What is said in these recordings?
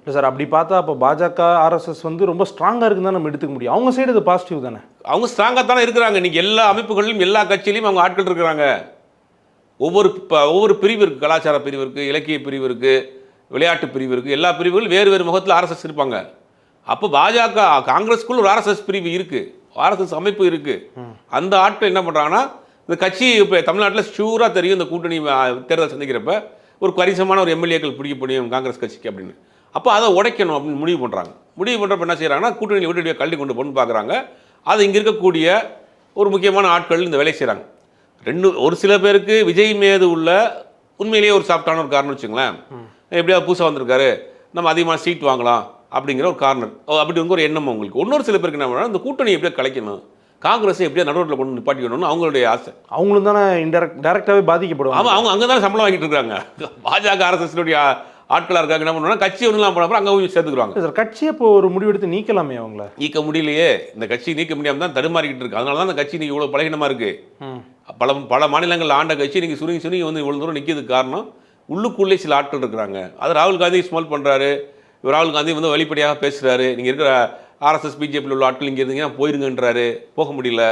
இல்லை சார், அப்படி பார்த்தா அப்போ பாஜக ஆர்எஸ்எஸ் வந்து ரொம்ப ஸ்ட்ராங்காக இருக்குன்னு தான் நம்ம எடுத்துக்க முடியும். அவங்க சைடு இது பாசிட்டிவ் தானே? அவங்க ஸ்ட்ராங்காக தானே இருக்கிறாங்க. இன்றைக்கி எல்லா அமைப்புகளிலும் எல்லா கட்சியிலையும் அவங்க ஆட்கள் இருக்கிறாங்க. ஒவ்வொரு பிரிவு இருக்குது. கலாச்சார பிரிவு இருக்குது, இலக்கிய பிரிவு இருக்குது, விளையாட்டு பிரிவு இருக்குது. எல்லா பிரிவுகளும் வேறு வேறு முகத்தில் ஆர்எஸ்எஸ் இருப்பாங்க. அப்போ பாஜக காங்கிரஸ்க்குள்ள ஒரு ஆர்எஸ்எஸ் பிரிவு இருக்குது, ஆர்எஸ்எஸ் அமைப்பு இருக்குது. அந்த ஆட்கள் என்ன பண்ணுறாங்கன்னா, இந்த கட்சி இப்போ தமிழ்நாட்டில் ஷூராக தெரியும், இந்த கூட்டணி தேர்தல் சந்திக்கிறப்ப ஒரு கணிசமான ஒரு எம்எல்ஏக்கள் பிடிக்க முடியும் காங்கிரஸ் கட்சிக்கு அப்படின்னு. அப்போ அதை உடைக்கணும் அப்படின்னு முடிவு பண்ணுறாங்க. முடிவு பண்ணுறப்ப என்ன செய்கிறாங்கன்னா, கூட்டணியில் விட்டு கல்வி கொண்டு போகணும்னு பார்க்குறாங்க. அது இங்கே இருக்கக்கூடிய ஒரு முக்கியமான ஆட்கள் இந்த வேலையை செய்கிறாங்க. ஒரு சில பேருக்கு விஜய் மீது உள்ள உண்மையிலேயே ஒரு சாஃப்டான ஒரு காரணம் வச்சுங்களேன், எப்படியாவது புதுசாக வந்திருக்காரு, நம்ம அதிகமாக சீட் வாங்கலாம் அப்படிங்கிற ஒரு காரணம், அப்படி ஒரு எண்ணம் உங்களுக்கு. இன்னொரு சில பேருக்கு என்ன பண்ணால், இந்த கூட்டணி எப்படியா கலைக்கணும், காங்கிரஸை எப்படியா நடுவரில் கொண்டு நிப்பாட்டிக்கணும்னு அவங்களுடைய ஆசை. அவங்களும் தானே டேரெக்டாகவே பாதிக்கப்படுவாங்க. ஆமாம், அவங்க அங்கே தானே சம்பளம் வாங்கிட்டு இருக்காங்க. பாஜக ஆர்எஸ்எஸ்னுடைய ஆட்களாக இருக்காங்க. என்ன பண்ணுவாங்கன்னா, கட்சி ஒன்றுலாம் போனப்போ அங்கே போய் சேர்த்துக்குறாங்க. சார், கட்சியை இப்போ ஒரு முடிவெடுத்து நீக்கலாமே அவங்கள? நீக்க முடியலையே. இந்த கட்சி நீக்க முடியாமல் தான் தடுமாறிக்கிட்டு இருக்கு. அதனால தான் அந்த கட்சி நீங்கள் இவ்வளோ பலகீனமாக இருக்குது. பல மாநிலங்கள் ஆண்ட கட்சி நீங்கள் சுருங்கி வந்து இவ்வளோ தூரம் நிற்கிறதுக்கு காரணம் உள்ளுக்குள்ளே சில ஆட்கள் இருக்கிறாங்க. அது ராகுல் காந்தி ஸ்மால் பண்ணுறாரு. ராகுல் காந்தி வந்து வெளிப்படையாக பேசுகிறாரு. நீங்கள் இருக்கிற ஆர்எஸ்எஸ் பிஜேபியில் உள்ள ஆட்கள் இங்கே இருந்தீங்கன்னா போயிருங்கன்றாரு, போக முடியல.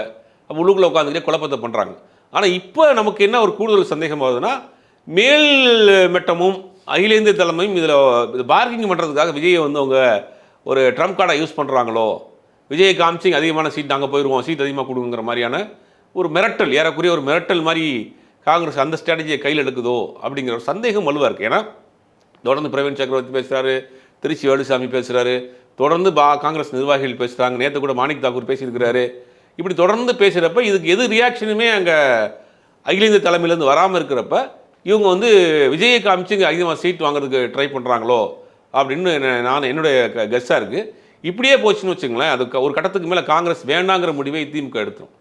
அப்போ உள்ளுக்குள்ளே உட்காந்துக்கிட்டே குழப்பத்தை பண்ணுறாங்க. ஆனால் இப்போ நமக்கு என்ன ஒரு கூடுதல் சந்தேகம் ஆகுதுன்னா, மேல் மட்டமும் அகில இந்திய தலைமையும் இதில் பார்கிங் பண்ணுறதுக்காக விஜயை வந்து அவங்க ஒரு ட்ரம்ப் கார்டை யூஸ் பண்ணுறாங்களோ, விஜயை காமிச்சிங்க அதிகமான சீட் நாங்கள் போயிடுவோம், சீட் அதிகமாக கொடுங்கிற மாதிரியான ஒரு மிரட்டல், ஏறக்குறைய ஒரு மிரட்டல் மாதிரி காங்கிரஸ் அந்த ஸ்ட்ராட்டஜியை கையில் எடுக்குதோ அப்படிங்கிற ஒரு சந்தேகம் வலுவாக இருக்குது. ஏன்னா தொடர்ந்து பிரவீன் சக்கரவர்த்தி பேசுகிறாரு, திருச்சி வேலுசாமி பேசுகிறாரு, தொடர்ந்து காங்கிரஸ் நிர்வாகிகள் பேசுகிறாங்க, நேற்று கூட மாணிக் தாக்கூர் பேசியிருக்கிறாரு. இப்படி தொடர்ந்து பேசுகிறப்ப இதுக்கு எது ரியாக்ஷனுமே அங்கே அகில இந்திய தலைமையிலேருந்து வராமல் இருக்கிறப்ப இவங்க வந்து விஜயை காமிச்சு இங்கே அதிகமாக சீட் வாங்குறதுக்கு ட்ரை பண்ணுறாங்களோ அப்படின்னு என்னுடைய கெஸ்ஸாக இருக்குது. இப்படியே போச்சுன்னு வச்சுங்களேன், அதுக்கு ஒரு கட்டத்துக்கு மேலே காங்கிரஸ் வேண்டாங்கிற முடிவை திமுக எடுத்துரும்.